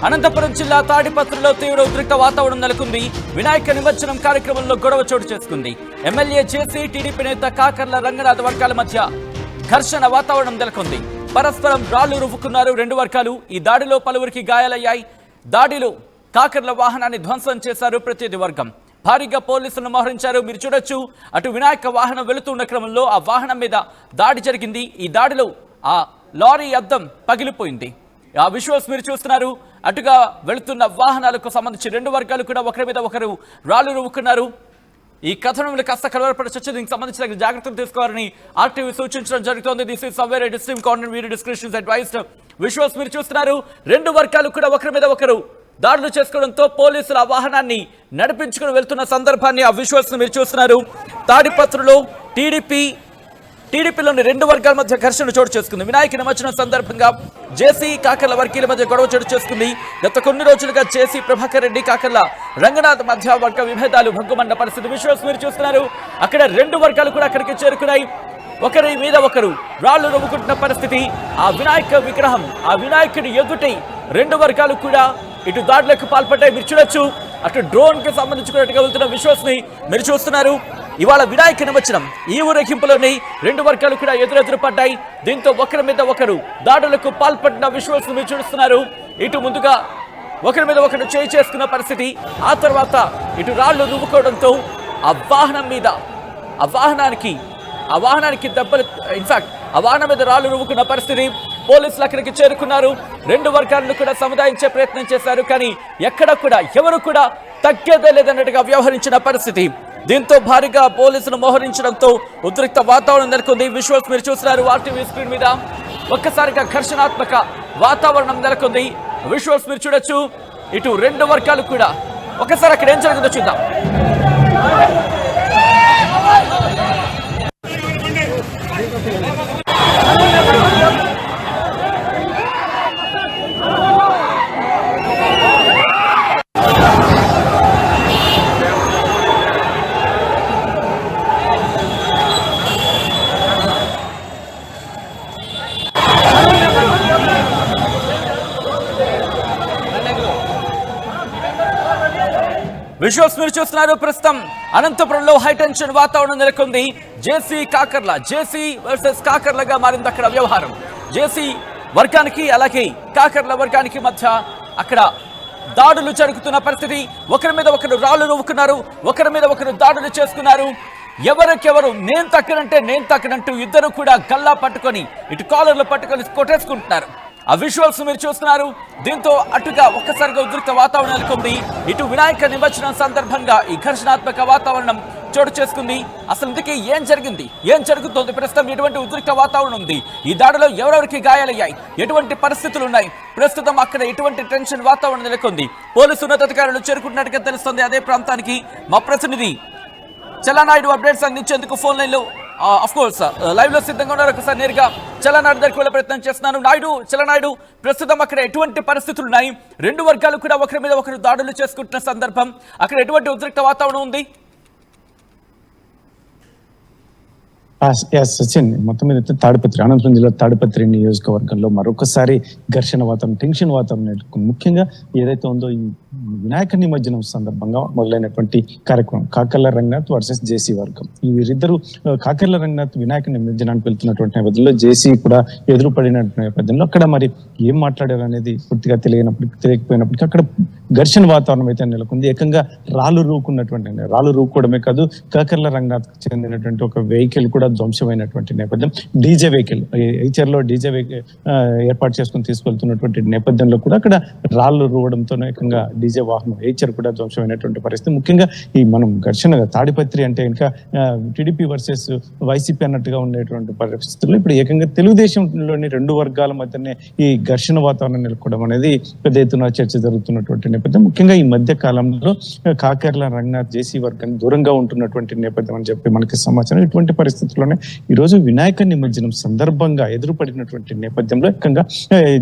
అనంతపురం జిల్లా తాడిపత్రిలో తీవ్ర ఉద్రిక్త వాతావరణం నెలకొంది. వినాయక నిమజ్జనం కార్యక్రమంలో గొడవ చోటు చేసుకుంది. ఎమ్మెల్యే జేసీ, టీడీపీ నేత కాకర్ల రంగనాథ్ వర్గాల మధ్య ఘర్షణ వాతావరణం నెలకొంది. పరస్పరం రాళ్లు రువ్వుకున్నారు రెండు వర్గాలు. ఈ దాడిలో పలువురికి గాయాలయ్యాయి. దాడిలో కాకర్ల వాహనాన్ని ధ్వంసం చేశారు ప్రతినిధి వర్గం. భారీగా పోలీసులను మోహరించారు. మీరు చూడొచ్చు, అటు వినాయక వాహనం వెళుతున్న క్రమంలో ఆ వాహనం మీద దాడి జరిగింది. ఈ దాడిలో ఆ లారీ అద్దం పగిలిపోయింది. ఆ విజువల్స్ మీరు చూస్తున్నారు. అటుగా వెళుతున్న వాహనాలకు సంబంధించి రెండు వర్గాలు కూడా ఒకరి మీద ఒకరు రాళ్లు రువ్వుకున్నారు. ఈ కథనంలో కాస్త కలవరపడవచ్చు. దీనికి సంబంధించిన జాగ్రత్తలు తీసుకోవాలని ఆర్టీవీ సూచించడం జరుగుతోంది. This is somewhere extreme corner video descriptions advised. Visuals మీరు చూస్తున్నారు. రెండు వర్గాలు కూడా ఒకరి మీద ఒకరు దాడులు చేసుకోవడంతో పోలీసులు ఆ వాహనాన్ని నడిపించుకుని వెళ్తున్న సందర్భాన్ని ఆ విజువల్స్ మీరు చూస్తున్నారు. తాడిపత్రిలో టీడీపీలోని రెండు వర్గాల మధ్య ఘర్షణ చోటు చేసుకుంది. వినాయక నిమజ్జనం సందర్భంగా జేసీ, కాకర్ల వర్గీయుల మధ్య గొడవ చోటు చేసుకుంది. గత కొన్ని రోజులుగా జేసీ ప్రభాకర్ రెడ్డి, కాకర్ల రంగనాథ్ మధ్య వర్గ విభేదాలు భగ్గుమన్న పరిస్థితి. విజువల్స్ మీరు చూస్తున్నారు. అక్కడ రెండు వర్గాలు కూడా అక్కడికి చేరుకున్నాయి. ఒకరి మీద ఒకరు రాళ్లు రువ్వుకుంటున్న పరిస్థితి. ఆ వినాయక విగ్రహం, ఆ వినాయకుడి ఎదుటి రెండు వర్గాలు కూడా ఇటు దాడులకు పాల్పడ్డాయి. మీరు చూడొచ్చు, అటు డ్రోన్ కి సంబంధించుకున్నట్టుగా వెళ్తున్న విజువల్స్ ని మీరు చూస్తున్నారు. ఇవాళ వినాయక నిమజ్జనం ఈ ఊరేగింపులోని రెండు వర్గాలు కూడా ఎదురెదురు పడ్డాయి. దీంతో ఒకరి మీద ఒకరు దాడులకు పాల్పడిన విజువల్స్ మీరు చూస్తున్నారు. ఇటు ముందుగా ఒకరి మీద ఒకరు చేయి చేసుకున్న పరిస్థితి. ఆ తర్వాత ఇటు రాళ్లు రువ్వుకోవడంతో ఆ వాహనం మీద ఆ వాహనానికి దెబ్బలు, ఇన్ఫాక్ట్ ఆ వాహనం మీద రాళ్లు రువ్వుకున్న పరిస్థితి. పోలీసులు అక్కడికి చేరుకున్నారు. రెండు వర్గాలను కూడా సముదాయించే ప్రయత్నం చేశారు. కానీ ఎక్కడ కూడా ఎవరు కూడా తగ్గేదే లేదన్నట్టుగా వ్యవహరించిన పరిస్థితి. దీంతో భారీగా పోలీసులు మోహరించడంతో ఉద్రిక్త వాతావరణం నెలకొంది. విజువల్స్ మీరు చూస్తున్నారు ఆర్టీవీ స్క్రీన్ మీద. ఒక్కసారిగా ఘర్షణాత్మక వాతావరణం నెలకొంది. విజువల్స్ మీరు చూడొచ్చు. ఇటు రెండు వర్గాలు కూడా ఒకసారి అక్కడ ఏం జరుగుతుందో చూద్దాం. విజువల్స్ మీరు చూస్తున్నారు. ప్రస్తుతం అనంతపురంలో హైటెన్షన్ వాతావరణం నెలకొంది. జేసీ వర్సెస్ కాకర్లగా మారింది అక్కడ వ్యవహారం. జేసీ వర్గానికి అలాగే కాకర్ల వర్గానికి మధ్య అక్కడ దాడులు జరుగుతున్న పరిస్థితి. ఒకరి మీద ఒకరు రాళ్లు రువ్వుకున్నారు. ఒకరి మీద ఒకరు దాడులు చేసుకున్నారు. ఎవరికెవరు నేను తక్కనంటూ ఇద్దరు కూడా గల్లా పట్టుకొని ఇటు కాలర్లు పట్టుకొని కొట్టేసుకుంటున్నారు. ఆ విజువల్స్ మీరు చూస్తున్నారు. దీంతో అటుగా ఒక్కసారిగా ఉద్రిక్త వాతావరణం నెలకొంది. ఇటు వినాయక నిమజ్జనం సందర్భంగా ఈ ఘర్షణాత్మక వాతావరణం చోటు చేసుకుంది. అసలు ఇందుకే ఏం జరుగుతోంది? ప్రస్తుతం ఎటువంటి ఉద్రిక్త వాతావరణం ఉంది? ఈ దాడిలో ఎవరెవరికి గాయాలయ్యాయి? ఎటువంటి పరిస్థితులు ఉన్నాయి? ప్రస్తుతం అక్కడ ఎటువంటి టెన్షన్ వాతావరణం నెలకొంది? పోలీసు ఉన్నతాధికారులు చేరుకుంటున్నట్టుగా తెలుస్తోంది. అదే ప్రాంతానికి మా ప్రతినిధి చలనాయుడు అప్డేట్స్ అందించేందుకు ఫోన్ లైన్ లో అఫ్కోర్స్ లైవ్ లో సిద్ధంగా ఉన్నారు. ఒకసారి నేరుగా చలనాయుడు దగ్గరికి వెళ్ళే ప్రయత్నం చేస్తున్నాను. చలనాయుడు, ప్రస్తుతం అక్కడ ఎటువంటి పరిస్థితులు ఉన్నాయి? రెండు వర్గాలు కూడా ఒకరి మీద ఒకరు దాడులు చేసుకుంటున్న సందర్భం. అక్కడ ఎటువంటి ఉద్రిక్త వాతావరణం ఉంది? సచిన్, మొత్తం మీద తాడిపత్రి, అనంతపురం జిల్లా తాడిపత్రి నియోజకవర్గంలో మరొకసారి ఘర్షణ వాతావరణం, టెన్షన్ వాతావరణం. ముఖ్యంగా ఏదైతే ఉందో ఈ వినాయక నిమజ్జనం సందర్భంగా మొదలైనటువంటి కార్యక్రమం కాకర్ల రంగనాథ్ వర్సెస్ జేసీ వర్గం. వీరిద్దరు కాకర్ల రంగనాథ్ వినాయక నిమజ్జనానికి వెళ్తున్నటువంటి నేపథ్యంలో జేసీ కూడా ఎదురుపడిన నేపథ్యంలో అక్కడ మరి ఏం మాట్లాడారు అనేది పూర్తిగా తెలియకపోయినప్పటికీ అక్కడ ఘర్షణ వాతావరణం అయితే నెలకొంది. ఏకంగా రాళ్లు రూకోవడమే కాదు, కాకర్ల రంగనాథ్ చెందినటువంటి ఒక వెహికల్ కూడా ధ్వంసమైనటువంటి నేపథ్యం. డీజే వెహికల్ హెచ్ఆర్లో డీజే వెహికల్ ఏర్పాటు చేసుకుని తీసుకెళ్తున్నటువంటి నేపథ్యంలో కూడా అక్కడ రాళ్లు రూవడంతో ఏకంగా డీజే వాహనం హెచ్ఆర్ కూడా ధ్వంసమైనటువంటి పరిస్థితి. ముఖ్యంగా ఈ మనం ఘర్షణ తాడిపత్రి అంటే ఇంకా టీడీపీ వర్సెస్ వైసీపీ అన్నట్టుగా ఉండేటువంటి పరిస్థితుల్లో ఇప్పుడు ఏకంగా తెలుగుదేశంలోని రెండు వర్గాల మధ్యనే ఈ ఘర్షణ వాతావరణం నెలకొవడం అనేది పెద్ద ఎత్తున చర్చ జరుగుతున్నటువంటి నేపథ్యం. నేపథ్యం, ముఖ్యంగా ఈ మధ్య కాలంలో కాకర్ల రంగనాథ్ జేసీ వర్గానికి దూరంగా ఉంటున్నటువంటి నేపథ్యం అని చెప్పి మనకి సమాచారం. ఇటువంటి పరిస్థితుల్లోనే ఈ రోజు వినాయక నిమజ్జనం సందర్భంగా ఎదురుపడినటువంటి నేపథ్యంలో ఏకంగా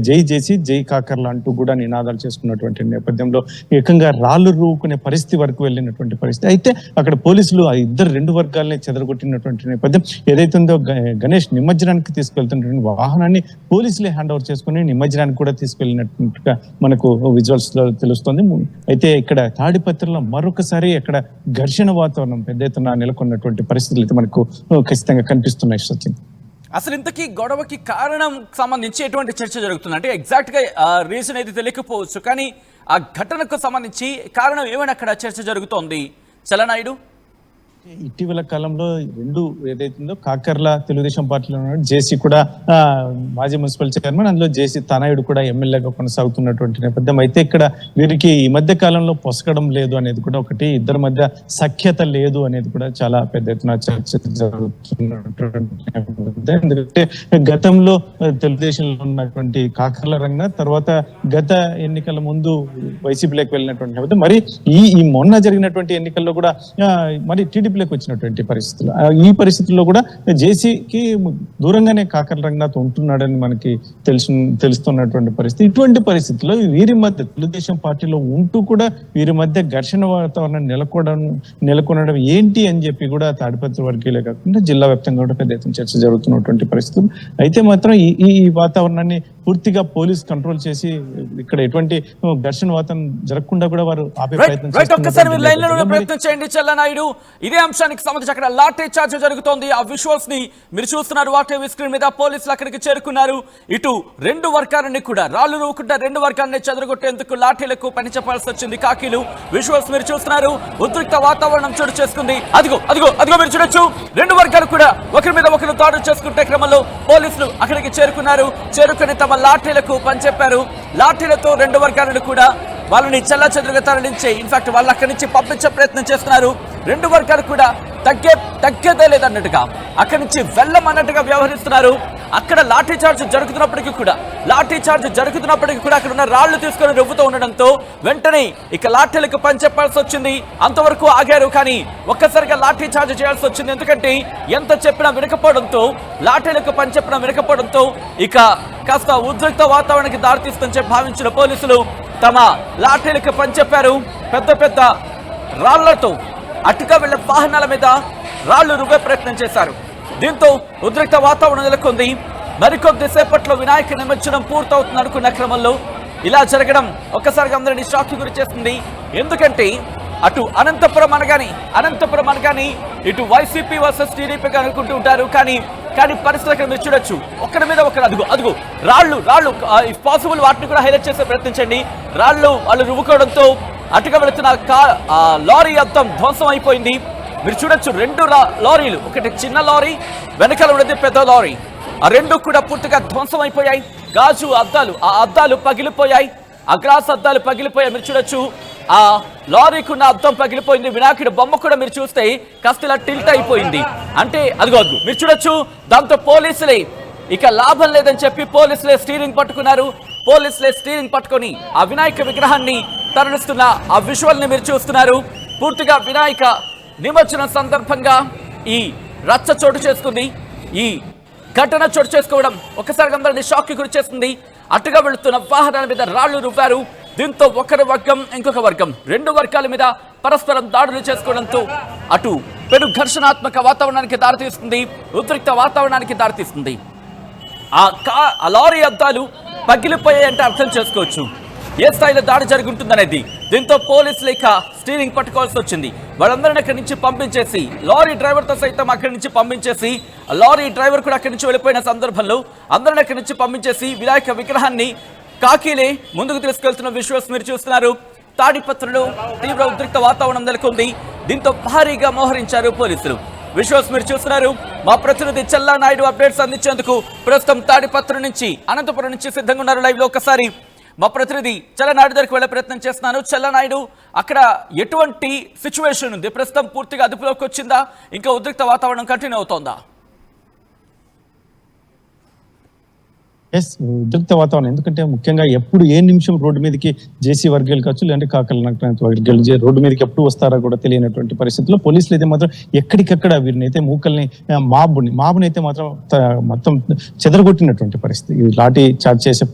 జై జేసీ జై కాకర్ల అంటూ కూడా నినాదాలు చేసుకున్నటువంటి నేపథ్యంలో ఏకంగా రాళ్లు రూకునే పరిస్థితి వరకు వెళ్ళినటువంటి పరిస్థితి. అయితే అక్కడ పోలీసులు ఆ రెండు వర్గాలని చెదరగొట్టినటువంటి నేపథ్యం. ఏదైతే ఉందో గణేష్ నిమజ్జనానికి తీసుకెళ్తున్నటువంటి వాహనాన్ని పోలీసులే హ్యాండ్ ఓవర్ చేసుకుని నిమజ్జనానికి కూడా తీసుకెళ్లినట్టుగా మనకు విజువల్స్ లో తెలుస్తుంది. అయితే ఇక్కడ తాడిపత్రిలో మరొకసారి అక్కడ ఘర్షణ వాతావరణం పెద్ద ఎత్తున నెలకొన్నటువంటి పరిస్థితులు అయితే మనకు ఖచ్చితంగా కనిపిస్తున్నాయి సచిన్. అసలు ఇంతకీ గొడవకి కారణం సంబంధించి ఎటువంటి చర్చ జరుగుతుంది అంటే ఎగ్జాక్ట్ గా రీజన్ అయితే తెలియకపోవచ్చు, కానీ ఆ ఘటనకు సంబంధించి కారణం ఏమైనా అక్కడ చర్చ జరుగుతోంది చలనాయుడు? ఇటీవల కాలంలో ఏదైతుందో కాకర్ల తెలుగుదేశం పార్టీలో ఉన్నాడు, జేసీ కూడా మాజీ మున్సిపల్ చైర్మన్, అందులో జేసీ తనయుడు కూడా ఎమ్మెల్యేగా కొనసాగుతున్నటువంటి నేపథ్యం. అయితే ఇక్కడ వీరికి ఈ మధ్య కాలంలో పొసగడం లేదు అనేది కూడా ఒకటి, ఇద్దరి మధ్య సఖ్యత లేదు అనేది కూడా చాలా పెద్ద ఎత్తున చర్చ జరుగుతున్నటువంటి. ఎందుకంటే గతంలో తెలుగుదేశంలో ఉన్నటువంటి కాకర్ల రంగనాథ్ తర్వాత గత ఎన్నికల ముందు వైసీపీలోకి వెళ్ళినటువంటి నేపథ్యం. మరి ఈ మొన్న జరిగినటువంటి ఎన్నికల్లో కూడా మరి టీడీపీలోకి వచ్చినటువంటి పరిస్థితులు, ఈ పరిస్థితుల్లో కూడా జేసీకి దూరంగానే కాకర్ల రంగనాథ్ ఉంటున్నాడని మనకి తెలుస్తున్నటువంటి పరిస్థితి. ఇటువంటి పరిస్థితుల్లో వీరి మధ్య తెలుగుదేశం పార్టీలో ఉంటూ కూడా వీరి మధ్య ఘర్షణ వాతావరణం నెలకొనడం ఏంటి అని చెప్పి కూడా తాడిపత్రి వర్గీయులే కాకుండా జిల్లా వ్యాప్తంగా కూడా పెద్ద ఎత్తున చర్చ జరుగుతున్నటువంటి పరిస్థితులు. అయితే మాత్రం ఈ వాతావరణాన్ని పూర్తిగా పోలీస్ కంట్రోల్ చేసి ఇక్కడ ఎటువంటి ఘర్షణ వాతావరణం జరగకుండా కూడా వారు ఆపే ప్రయత్నం చేయండి చల్లనాయుడు. ఇదే అంశానికి సంబంధించి అక్కడ లాఠీ చార్జ్ జరుగుతోంది. ఆ విజువల్స్ ని మీరు చూస్తున్నారు వాటి స్క్రీన్ మీద. పోలీసులు అక్కడికి చేరుకున్నారు. ఇటు రెండు వర్గాలని కూడా రాళ్లు రూకుండా రెండు వర్గాలని చెదరగొట్టేందుకు లాఠీలకు పని చెప్పాల్సి వచ్చింది కాకీలు. విజువల్స్ మీరు చూస్తున్నారు. ఉద్రిక్త వాతావరణం చోటు చేసుకుంది. అదిగో అదిగో అదిగో మీరు చూడొచ్చు. రెండు వర్గాలు కూడా ఒకరి మీద ఒకరు దాడులు చేసుకుంటే క్రమంలో పోలీసులు అక్కడికి చేరుకున్నారు. చేరుకుని తమ లాఠీలకు పని చెప్పారు. లాఠీలతో రెండు వర్గాలను కూడా వాళ్ళని చెల్లాచెదురుగా తరలించే ఇన్ఫాక్ట్ వాళ్ళు అక్కడి నుంచి పంపించే ప్రయత్నం చేస్తున్నారు. రెండు వర్గాలు కూడా తగ్గేదే లేదన్నట్టుగా అక్కడి నుంచి వెళ్ళమన్నట్టుగా వ్యవహరిస్తున్నారు. అక్కడ లాఠీ చార్జ్ జరుగుతున్నప్పటికీ కూడా అక్కడ ఉన్న రాళ్లు తీసుకొని రువ్వుతూ ఉండడంతో వెంటనే ఇక లాఠీలకు పని చెప్పాల్సి వచ్చింది. అంతవరకు ఆగారు, కానీ ఒక్కసారిగా లాఠీ చార్జ్ చేయాల్సి వచ్చింది. ఎందుకంటే ఎంత చెప్పినా వినకపోవడంతో, లాఠీలకు పని చెప్పినా వినకపోవడంతో ఇక కాస్త ఉద్రిక్త వాతావరణానికి దారితీస్తుందని చెప్పి భావించిన పోలీసులు తమ లాఠీలకు పని చెప్పారు. పెద్ద పెద్ద రాళ్లతో అటుగా వెళ్లే వాహనాల మీద రాళ్లు రువ్వే ప్రయత్నం చేశారు. దీంతో ఉద్రిక్త వాతావరణం నెలకొంది. మరికొద్ది సేపట్లో వినాయక నిమజ్జనం పూర్తవుతుంది అనుకున్న క్రమంలో ఇలా జరగడం ఒక్కసారిగా అందరినీ షాక్ గురి చేస్తుంది. ఎందుకంటే అటు అనంతపురం అనగాని ఇటు వైసీపీ వర్సెస్ టీడీపీగా అనుకుంటూ ఉంటారు. కానీ పరిస్థితి అక్కడ మీరు చూడొచ్చు. ఒకరి మీద ఒకరు అదుగు రాళ్లు ఇఫ్ పాసిబుల్ వాటిని కూడా హైలైట్ చేసే ప్రయత్నించండి. రాళ్లు వాళ్ళు రువ్వుకోవడంతో అటుగా వెళుతున్న లారీ అద్దం ధ్వంసం అయిపోయింది. మీరు చూడొచ్చు. రెండు లారీలు, ఒకటి చిన్న లారీ, వెనకాల ఉన్నది పెద్ద లారీ, ఆ రెండు కూడా పూర్తిగా ధ్వంసం అయిపోయాయి. గాజు అద్దాలు, ఆ అద్దాలు పగిలిపోయాయి. ఆ గ్లాస్ అద్దాలు పగిలిపోయాయి. మీరు చూడొచ్చు. ఆ లారీకి ఉన్న అద్దం పగిలిపోయింది. వినాయకుడి బొమ్మ కూడా మీరు చూస్తే కాస్త ఇలా టిల్ట్ అయిపోయింది. అంటే అదిగో మీరు చూడొచ్చు. దాంతో పోలీసులే ఇక లాభం లేదని చెప్పి పోలీసులే స్టీరింగ్ పట్టుకున్నారు. పోలీసులే స్టీరింగ్ పట్టుకొని ఆ వినాయక విగ్రహాన్ని తరలిస్తున్న ఆ విజువల్ ని మీరు చూస్తున్నారు. పూర్తిగా వినాయక నిమజ్జనం సందర్భంగా ఈ రచ్చ చోటు చేసుకుంది. ఈ ఘటన చోటు చేసుకోవడం ఒకసారి అందరినీ షాక్ కి గురి చేస్తుంది. అటుగా వెళుతున్న వాహనాల మీద రాళ్లు రువ్వారు. దీంతో ఒకరి వర్గం ఇంకొక వర్గం రెండు వర్గాల మీద పరస్పరం దాడులు చేసుకోవడంతో అటు పెను ఘర్షణాత్మక వాతావరణానికి దారితీస్తుంది. ఉద్రిక్త వాతావరణానికి దారితీస్తుంది. ఆ లారీ అద్దాలు పగిలిపోయాయంటే అర్థం చేసుకోవచ్చు ఏ స్థాయిలో దాడి జరుగుతుందనేది. దీంతో పోలీసులు ఇక స్టీరింగ్ పట్టుకోవాల్సి వచ్చింది. వాళ్ళందరినీ అక్కడి నుంచి పంపించేసి, లారీ డ్రైవర్తో సైతం అక్కడి నుంచి పంపించేసి, లారీ డ్రైవర్ కూడా అక్కడి నుంచి వెళ్ళిపోయిన సందర్భంలో అందరినీ అక్కడి నుంచి పంపించేసి వినాయక విగ్రహాన్ని కాకీలే ముందుకు తీసుకెళ్తున్న విజువల్స్ మీరు చూస్తున్నారు. తాడిపత్రిలో తీవ్ర ఉద్రిక్త వాతావరణం నెలకొంది. దీంతో భారీగా మోహరించారు పోలీసులు. విజువల్స్ మీరు చూస్తున్నారు. మా ప్రతినిధి చల్లానాయుడు అప్డేట్స్ అందించేందుకు ప్రస్తుతం తాడిపత్రి నుంచి అనంతపురం నుంచి సిద్ధంగా ఉన్నారు లైవ్ లో. ఒకసారి మా ప్రతినిధి చల్లనాయుడు దగ్గరికి వెళ్ళే ప్రయత్నం చేస్తున్నాను. చల్లనాయుడు, అక్కడ ఎటువంటి సిచ్యువేషన్ ఉంది? ప్రస్తుతం పూర్తిగా అదుపులోకి వచ్చిందా? ఇంకా ఉద్రిక్త వాతావరణం కంటిన్యూ అవుతోందా? ఎస్, ఉద్రిక్త వాతావరణం. ఎందుకంటే ముఖ్యంగా ఎప్పుడు ఏ నిమిషం రోడ్డు మీదకి జేసీ వర్గాలు కావచ్చు, లేదంటే కాకల వర్గాలు రోడ్డు మీదకి ఎప్పుడు వస్తారో కూడా తెలియనటువంటి పరిస్థితుల్లో పోలీసులు అయితే మాత్రం ఎక్కడికక్కడ వీరిని అయితే మూకల్ని మాబుని అయితే మాత్రం మొత్తం చెదరగొట్టినటువంటి పరిస్థితి. ఈ లాఠీ చార్జ్ చేసే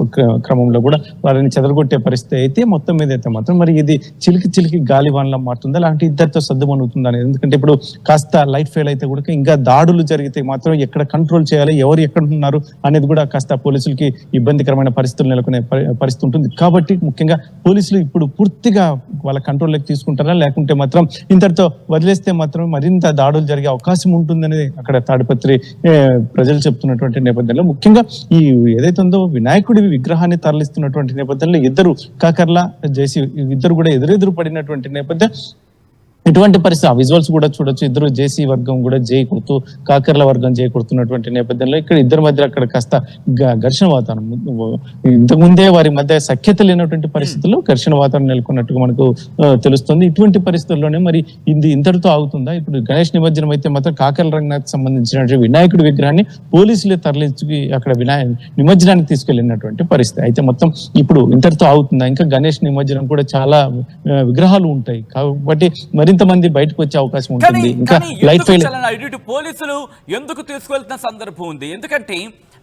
క్రమంలో కూడా వారిని చెదరగొట్టే పరిస్థితి అయితే మొత్తం మీద అయితే మాత్రం మరి ఇది చిలికి గాలివాన్లా మారుతుందా, లాంటి ఇద్దరితో సర్దుమనుగుతుందా అనేది. ఎందుకంటే ఇప్పుడు కాస్త లైట్ ఫెయిల్ అయితే కూడా ఇంకా దాడులు జరిగితే మాత్రం ఎక్కడ కంట్రోల్ చేయాలి, ఎవరు ఎక్కడ ఉన్నారు అనేది కూడా కాస్త పోలీసులకి ఇబ్బందికరమైన పరిస్థితులు నెలకొనే పరిస్థితి ఉంటుంది. కాబట్టి ముఖ్యంగా పోలీసులు ఇప్పుడు పూర్తిగా వాళ్ళ కంట్రోల్లోకి తీసుకుంటారా, లేకుంటే మాత్రం ఇంతటితో వదిలేస్తే మాత్రం మరింత దాడులు జరిగే అవకాశం ఉంటుందని అక్కడ తాడిపత్రి ప్రజలు చెప్తున్నటువంటి నేపథ్యంలో, ముఖ్యంగా ఈ ఏదైతే ఉందో వినాయకుడి విగ్రహాన్ని తరలిస్తున్నటువంటి నేపథ్యంలో ఇద్దరు కాకర్ల జేసీ ఇద్దరు కూడా ఎదురెదురు పడినటువంటి నేపథ్యం. ఇటువంటి పరిస్థితి ఆ విజువల్స్ కూడా చూడొచ్చు. ఇద్దరు జేసీ వర్గం కూడా జై కొడుతూ, కాకర్ల వర్గం జై కొడుతున్నటువంటి నేపథ్యంలో ఇక్కడ ఇద్దరి మధ్య అక్కడ కాస్త ఘర్షణ వాతావరణం, ఇంతకుముందే వారి మధ్య సఖ్యత లేనటువంటి పరిస్థితుల్లో ఘర్షణ వాతావరణం నెలకొన్నట్టుగా మనకు తెలుస్తుంది. ఇటువంటి పరిస్థితుల్లోనే మరి ఇది ఇంతటితో ఆగుతుందా? ఇప్పుడు గణేష్ నిమజ్జనం అయితే మాత్రం కాకర్ల రంగనాథ్ సంబంధించినటువంటి వినాయకుడి విగ్రహాన్ని పోలీసులే తరలించి అక్కడ నిమజ్జనానికి తీసుకెళ్లినటువంటి పరిస్థితి అయితే మొత్తం ఇప్పుడు ఇంతటితో ఆగుతుందా? ఇంకా గణేష్ నిమజ్జనం కూడా చాలా విగ్రహాలు ఉంటాయి కాబట్టి మరింత మంది బయటకు వచ్చే అవకాశం ఉంటుంది. ఇంకా లైట్ ఫెయిల్ పోలీసులు ఎందుకు తీసుకెళ్తున్న సందర్భం ఉంది? ఎందుకంటే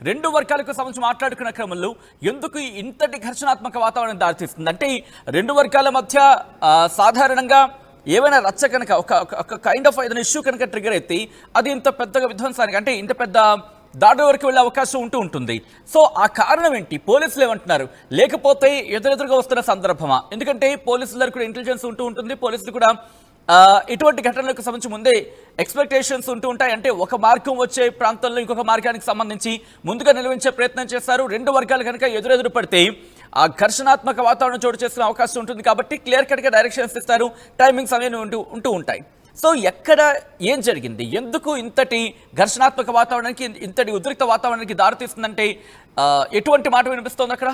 రెండు వర్గాలకు సంబంధించి మాట్లాడుకున్న క్రమంలో ఎందుకు ఇంతటి ఘర్షణాత్మక వాతావరణం దారితీస్తుంది అంటే, రెండు వర్గాల మధ్య సాధారణంగా ఏమైనా రచ్చ కనుక ఒక కైండ్ ఆఫ్ ఏదైనా ఇష్యూ కనుక ట్రిగర్ అయితే అది ఇంత పెద్దగా విధ్వంసానికి అంటే ఇంత పెద్ద దాడి వరకు వెళ్ళే అవకాశం ఉంటుంది. సో ఆ కారణం ఏంటి? పోలీసులు ఏమంటున్నారు? లేకపోతే ఎదురెదురుగా వస్తున్న సందర్భమా? ఎందుకంటే పోలీసులకు కూడా ఇంటెలిజెన్స్ ఉంటుంది, పోలీసులు కూడా ఇటువంటి ఘటనలకు సంబంధించి ముందే ఎక్స్పెక్టేషన్స్ ఉంటాయి. అంటే ఒక మార్గం వచ్చే ప్రాంతంలో ఇంకొక మార్గానికి సంబంధించి ముందుగా నిలవించే ప్రయత్నం చేస్తారు. రెండు వర్గాలు కనుక ఎదురెదురు పడితే ఆ ఘర్షణాత్మక వాతావరణం చోటు చేసుకునే అవకాశం ఉంటుంది. కాబట్టి క్లియర్ కట్గా డైరెక్షన్స్ ఇస్తారు, టైమింగ్స్ అనేవి ఉంటూ ఉంటాయి. సో ఎక్కడ ఏం జరిగింది? ఎందుకు ఇంతటి ఘర్షణాత్మక వాతావరణానికి, ఇంతటి ఉద్రిక్త వాతావరణానికి దారితీస్తుందంటే ఎటువంటి మాట వినిపిస్తోంది అక్కడ?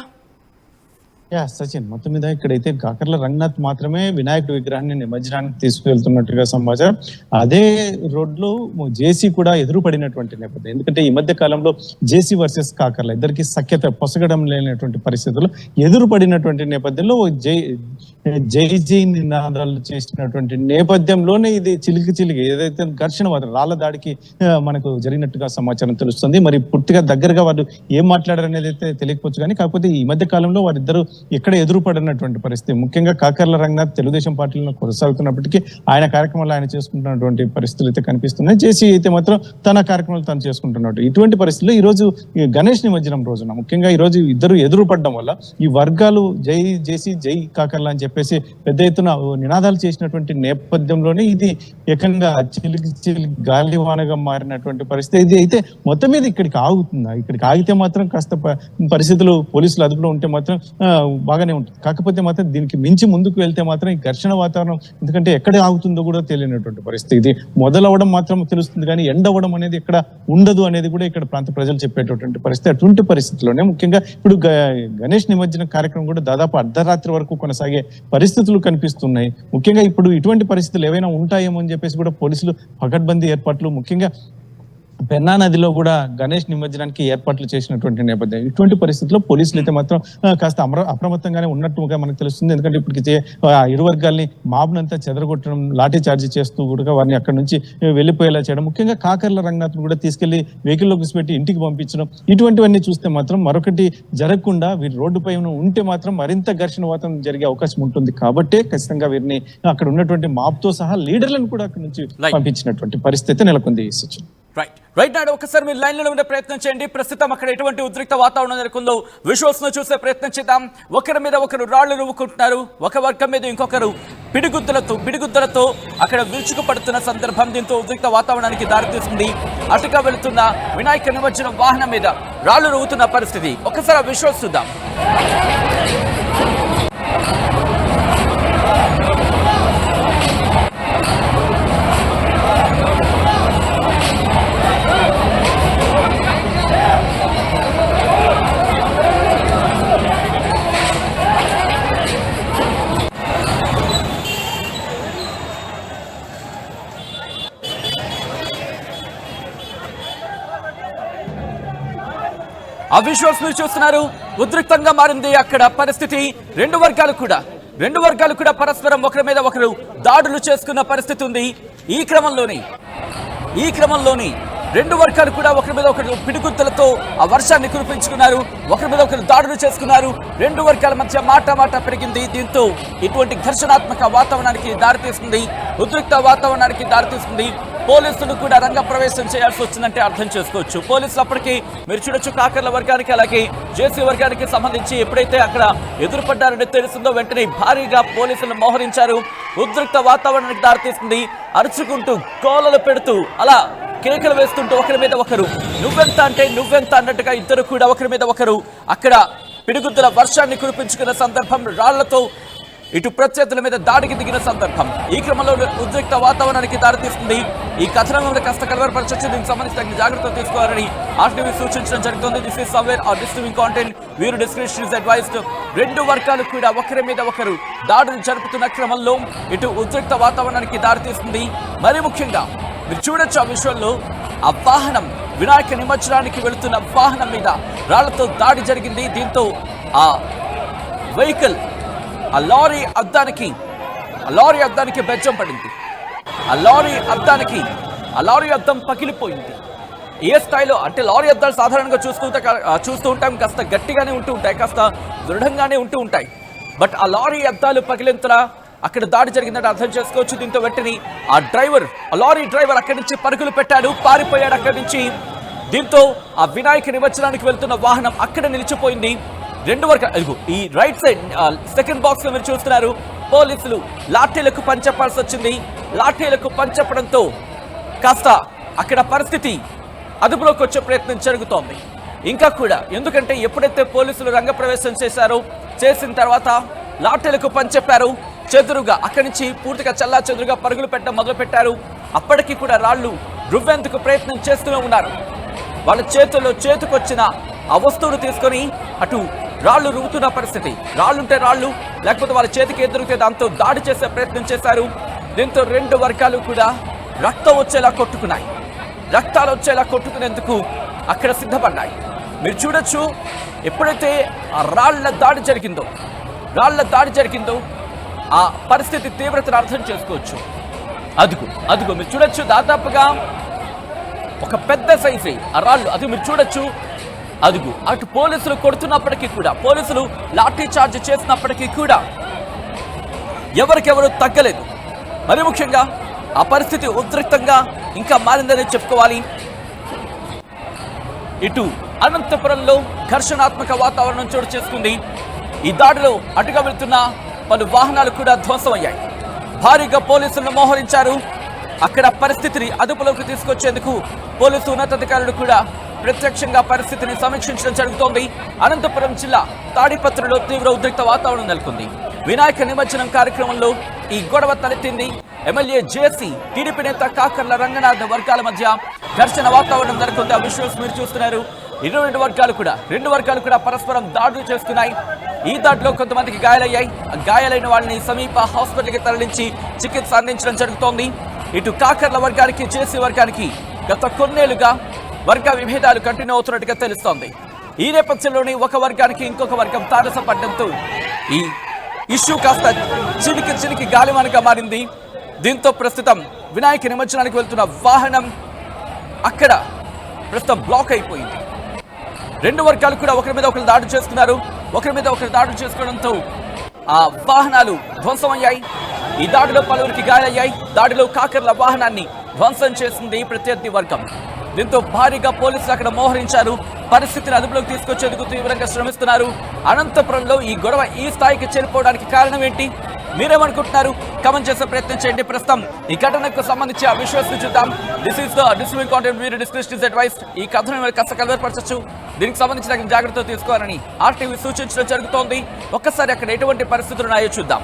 సచిన్, మొత్తం మీద ఇక్కడైతే కాకర్ల రంగనాథ్ మాత్రమే వినాయకుడి విగ్రహాన్ని నిమజ్జనానికి తీసుకువెళ్తున్నట్టుగా సమాచారం. అదే రోడ్లో జేసీ కూడా ఎదురుపడినటువంటి నేపథ్యం. ఎందుకంటే ఈ మధ్య కాలంలో జేసీ వర్సెస్ కాకర్ల ఇద్దరికి సఖ్యత పొసగడం లేనటువంటి పరిస్థితుల్లో ఎదురుపడినటువంటి నేపథ్యంలో జై నినాదాలు చేసినటువంటి నేపథ్యంలోనే ఇది చిలికి ఏదైతే ఘర్షణ రాళ్ల దాడికి మనకు జరిగినట్టుగా సమాచారం తెలుస్తుంది. మరి పూర్తిగా దగ్గరగా వారు ఏం మాట్లాడారు అనేది అయితే తెలియకపోవచ్చు కానీ, కాకపోతే ఈ మధ్య కాలంలో వారిద్దరు ఎక్కడ ఎదురుపడినటువంటి పరిస్థితి. ముఖ్యంగా కాకర్ల రంగనాథ్ తెలుగుదేశం పార్టీలో కొనసాగుతున్నప్పటికీ ఆయన కార్యక్రమాలు ఆయన చేసుకుంటున్నటువంటి పరిస్థితులు అయితే కనిపిస్తున్నాయి. జేసీ అయితే మాత్రం తన కార్యక్రమాలు తను చేసుకుంటున్నట్టు. ఇటువంటి పరిస్థితుల్లో ఈ రోజు గణేష్ నిమజ్జనం రోజున ముఖ్యంగా ఈ రోజు ఇద్దరు ఎదురుపడడం వల్ల ఈ వర్గాలు జై జేసీ జై కాకర్ల అని చెప్పేసి పెద్ద ఎత్తున నినాదాలు చేసినటువంటి నేపథ్యంలోనే ఇది ఏకంగా చిలికి గాలివానగా మారినటువంటి పరిస్థితి. ఇది అయితే మొత్తం మీద ఇక్కడికి ఆగుతుందా? ఇక్కడికి ఆగితే మాత్రం కాస్త పరిస్థితులు పోలీసులు అదుపులో ఉంటే మాత్రం బాగానే ఉంటుంది. కాకపోతే మాత్రం దీనికి మించి ముందుకు వెళ్తే మాత్రం ఈ ఘర్షణ వాతావరణం ఎందుకంటే ఎక్కడ ఆగుతుందో కూడా తెలియనటువంటి పరిస్థితి. ఇది మొదలవడం మాత్రం తెలుస్తుంది కానీ ఎండవడం అనేది ఎక్కడ ఉండదు అనేది కూడా ఇక్కడ ప్రాంత ప్రజలు చెప్పేటటువంటి పరిస్థితి. అటువంటి పరిస్థితుల్లోనే ముఖ్యంగా ఇప్పుడు గణేష్ నిమజ్జన కార్యక్రమం కూడా దాదాపు అర్ధరాత్రి వరకు కొనసాగే పరిస్థితులు కనిపిస్తున్నాయి. ముఖ్యంగా ఇప్పుడు ఇటువంటి పరిస్థితులు ఏవైనా ఉంటాయేమో అని చెప్పేసి కూడా పోలీసులు పకడ్బందీ ఏర్పాట్లు ముఖ్యంగా పెన్నా నదిలో కూడా గణేష్ నిమజ్జనానికి ఏర్పాట్లు చేసినటువంటి నేపథ్యం. ఇటువంటి పరిస్థితుల్లో పోలీసులు అయితే మాత్రం కాస్త అప్రమత్తంగానే ఉన్నట్టుగా మనకు తెలుస్తుంది. ఎందుకంటే ఇప్పటికి ఇరు వర్గాల్ని మాబ్నంతా చెదరగొట్టడం, లాఠీ చార్జీ చేస్తూ కూడా వారిని అక్కడి నుంచి వెళ్ళిపోయేలా చేయడం, ముఖ్యంగా కాకర్ల రంగనాథ్ కూడా తీసుకెళ్లి వెహికల్లో కూర్చిపెట్టి ఇంటికి పంపించడం, ఇటువంటివన్నీ చూస్తే మాత్రం మరొకటి జరగకుండా వీరి రోడ్డుపై ఉంటే మాత్రం మరింత ఘర్షణ వాతావరణం జరిగే అవకాశం ఉంటుంది. కాబట్టే ఖచ్చితంగా వీరిని అక్కడ ఉన్నటువంటి మాబ్తో సహా లీడర్లను కూడా అక్కడి నుంచి పంపించినటువంటి పరిస్థితి నెలకొంది. రైట్ నాడు ఒకసారి మీరు లైన్లో ఉండే ప్రయత్నం చేయండి. ప్రస్తుతం అక్కడ ఎటువంటి ఉద్రిక్త వాతావరణం నెలకొందో విజువల్స్ ను చూసే ప్రయత్నం చేద్దాం. ఒకరి మీద ఒకరు రాళ్లు రువ్వుకుంటున్నారు, ఒక వర్గం మీద ఇంకొకరు పిడిగుద్దలతో అక్కడ విరుచుకు పడుతున్న సందర్భం. దీంతో ఉద్రిక్త వాతావరణానికి దారితీస్తుంది. అటుగా వెళుతున్న వినాయక నిమజ్జనం వాహనం మీద రాళ్లు రువ్వుతున్న పరిస్థితి. ఒకసారి ఆ విజువల్స్ చూద్దాం. ఆ విజువల్స్ మీరు చూస్తున్నారు. ఉద్రిక్తంగా మారింది అక్కడ పరిస్థితి. రెండు వర్గాలు కూడా పరస్పరం ఒకరి మీద ఒకరు దాడులు చేసుకున్న పరిస్థితి ఉంది. ఈ క్రమంలోని రెండు వర్గాలు కూడా ఒకరి మీద ఒకరు పిడిగుద్దలతో ఆ వర్షాన్ని కురిపించుకున్నారు. ఒకరి మీద ఒకరు దాడులు చేసుకున్నారు. రెండు వర్గాల మధ్య మాట పెరిగింది. దీంతో ఇటువంటి ఘర్షణాత్మక వాతావరణానికి దారితీస్తుంది, ఉద్రిక్త వాతావరణానికి దారితీస్తుంది. పోలీసులు కూడా రంగ ప్రవేశం చేయాల్సి వచ్చిందంటే అర్థం చేసుకోవచ్చు. పోలీసులు అప్పటికి మీరు చూడొచ్చు కాకర్ల వర్గానికి అలాగే జేసీ వర్గానికి సంబంధించి ఎప్పుడైతే అక్కడ ఎదురుపడ్డారని తెలుస్తుందో వెంటనే భారీగా పోలీసులు మోహరించారు. ఉద్రిక్త వాతావరణానికి దారితీస్తుంది. అరుచుకుంటూ గోలలు పెడుతూ అలా కేకలు వేస్తుంటూ ఒకరి మీద ఒకరు నువ్వెంత అంటే నువ్వెంత అన్నట్టుగా ఇద్దరు కూడా ఒకరి మీద ఒకరు అక్కడ పిడిగుద్దుల వర్షాన్ని కురిపించుకున్న సందర్భం, రాళ్లతో ఇటు ప్రత్యర్థుల మీద దాడికి దిగిన సందర్భం. ఈ క్రమంలో ఉద్రిక్త వాతావరణానికి దారితీస్తుంది. ఈ కథనంలో కాస్త కలవరపరచొచ్చు. దీనికి సంబంధించి తగిన జాగ్రత్తలు తీసుకోవాలని ఆర్టీవీ సూచించడం జరుగుతుంది. This is somewhere or disturbing content, viewer description is advised. రెండు వర్గాలు కూడా ఒకరి మీద ఒకరు దాడులు జరుపుతున్న క్రమంలో ఇటు ఉద్రిక్త వాతావరణానికి దారితీస్తుంది. మరి ముఖ్యంగా మీరు చూడొచ్చు ఆ విషయంలో ఆ వాహనం, వినాయక నిమజ్జనానికి వెళుతున్న వాహనం మీద రాళ్లతో దాడి జరిగింది. దీంతో ఆ వెహికల్ ఆ లారీ అద్దానికి బెజ్జం పడింది. ఆ లారీ అద్దం పగిలిపోయింది. ఏ స్థాయిలో అంటే లారీ అద్దాలు సాధారణంగా చూస్తూ ఉంటాం, కాస్త గట్టిగానే ఉంటూ ఉంటాయి, కాస్త దృఢంగానే ఉంటూ ఉంటాయి. బట్ ఆ లారీ అద్దాలు పగిలేంతలా అక్కడ దాడి జరిగిందంటే అర్థం చేసుకోవచ్చు. దీంతో వెంటనే ఆ లారీ డ్రైవర్ అక్కడి నుంచి పరుగులు పెట్టాడు, పారిపోయాడు అక్కడి నుంచి. దీంతో ఆ వినాయక నిమజ్జనానికి వెళ్తున్న వాహనం అక్కడ నిలిచిపోయింది. రెండు వర్గాలు ఈ రైట్ సైడ్ సెకండ్ బాక్స్ లో మీరు చూస్తున్నారు. పోలీసులు లాఠీలకు పంచపాల్సి వచ్చింది. లాఠీలకు పంచపడంతో కాస్త అక్కడ పరిస్థితి అదుపులోకి వచ్చే ప్రయత్నం జరుగుతోంది. ఇంకా కూడా ఎందుకంటే ఎప్పుడైతే పోలీసులు రంగప్రవేశం చేసిన తర్వాత లాఠీలకు పంచెప్పారు, చెదురుగా అక్కడి నుంచి పూర్తిగా చల్లా చెదురుగా పరుగులు పెట్టడం మొదలుపెట్టారు. అప్పటికీ కూడా రాళ్లు రువ్వేందుకు ప్రయత్నం చేస్తూనే ఉన్నారు. వాళ్ళ చేతుకొచ్చిన ఆ వస్తువును తీసుకొని అటు రాళ్లు రువ్వుతున్న పరిస్థితి. రాళ్లుంటే రాళ్లు, లేకపోతే వాళ్ళ చేతికి ఎదురుతే దాంతో దాడి చేసే ప్రయత్నం చేశారు. దీంతో రెండు వర్గాలు కూడా రక్తాలు వచ్చేలా కొట్టుకునేందుకు అక్కడ సిద్ధపడ్డాయి. మీరు చూడొచ్చు, ఎప్పుడైతే ఆ రాళ్ల దాడి జరిగిందో ఆ పరిస్థితి తీవ్రతను అర్థం చేసుకోవచ్చు. అదుగు మీరు చూడొచ్చు, దాదాపుగా ఒక పెద్ద సైజు ఆ రాళ్ళు. అది మీరు చూడొచ్చు. అటు పోలీసులు కొడుతున్నప్పటికీ కూడా, పోలీసులు లాఠీ చార్జ్ చేసినప్పటికీ కూడా ఎవరికెవరు తగ్గలేదు. మరి ముఖ్యంగా ఆ పరిస్థితి ఉద్రిక్తంగా ఇంకా మారిందని చెప్పుకోవాలి. ఇటు అనంతపురంలో ఘర్షణాత్మక వాతావరణం చోటు చేసుకుంది. ఈ దాడిలో అటుగా వెళ్తున్న పలు వాహనాలు కూడా ధ్వంసమయ్యాయి. భారీగా పోలీసులను మోహరించారు. అక్కడ పరిస్థితిని అదుపులోకి తీసుకొచ్చేందుకు పోలీసు ఉన్నతాధికారులు కూడా ప్రత్యక్షంగా పరిస్థితిని సమీక్షించడం జరుగుతోంది. అనంతపురం జిల్లా తాడిపత్రిలో తీవ్ర ఉద్రిక్త వాతావరణం నెలకొంది. వినాయక నిమజ్జనం కార్యక్రమంలో ఈ గొడవ తలెత్తింది. ఎమ్మెల్యే జేసీ, టీడీపీ నేత కాకర్ల రంగనాథ్ వర్గాల మధ్య ఘర్షణ వాతావరణం నెలకొంది. ఆ విజువల్స్ మీరు చూస్తున్నారు. రెండు వర్గాలు కూడా పరస్పరం దాడులు చేస్తున్నాయి. ఈ దాడిలో కొంతమందికి గాయాలయ్యాయి. గాయాలైన వాళ్ళని సమీప హాస్పిటల్కి తరలించి చికిత్స అందించడం జరుగుతోంది. ఇటు కాకర్ల వర్గానికి, జేసీ వర్గానికి గత కొన్నేళ్లుగా వర్గ విభేదాలు కంటిన్యూ అవుతున్నట్టుగా తెలుస్తోంది. ఈ నేపథ్యంలోనే ఒక వర్గానికి ఇంకొక వర్గం తారసపడడంతో ఈ ఇష్యూ కాస్త చినికి గాలివానగా మారింది. దీంతో ప్రస్తుతం వినాయక నిమజ్జనానికి వెళ్తున్న వాహనం అక్కడ ప్రస్తుతం బ్లాక్ అయిపోయింది. రెండు వర్గాలు కూడా ఒకరి మీద ఒకరు దాడులు చేసుకోవడంతో ఆ వాహనాలు ధ్వంసమయ్యాయి. ఈ దాడిలో పలువురికి గాయాలయ్యాయి. దాడిలో కాకర్ల వాహనాన్ని ధ్వంసం చేసింది ప్రత్యర్థి వర్గం. దీంతో భారీగా పోలీసులు అక్కడ మోహరించారు. పరిస్థితిని అదుపులోకి తీసుకొచ్చేందుకు తీవ్రంగా శ్రమిస్తున్నారు. అనంతపురంలో ఈ గొడవ ఈ స్థాయికి చేరిపోవడానికి కారణం ఏంటి? మీరేమనుకుంటున్నారు? కమెంట్ చేసే ప్రయత్నం చేయండి. ప్రస్తుతం ఈ ఘటనకు సంబంధించి ఆ విషయాన్ని చూద్దాం. This is the distributing content, viewer description is advised. ఈ కథను కాస్త కలవరపరచచ్చు. దీనికి సంబంధించి తగిన జాగ్రత్తలు తీసుకోవాలని ఆర్టీవీ సూచించడం జరుగుతోంది. ఒక్కసారి అక్కడ ఎటువంటి పరిస్థితులు ఉన్నాయో చూద్దాం.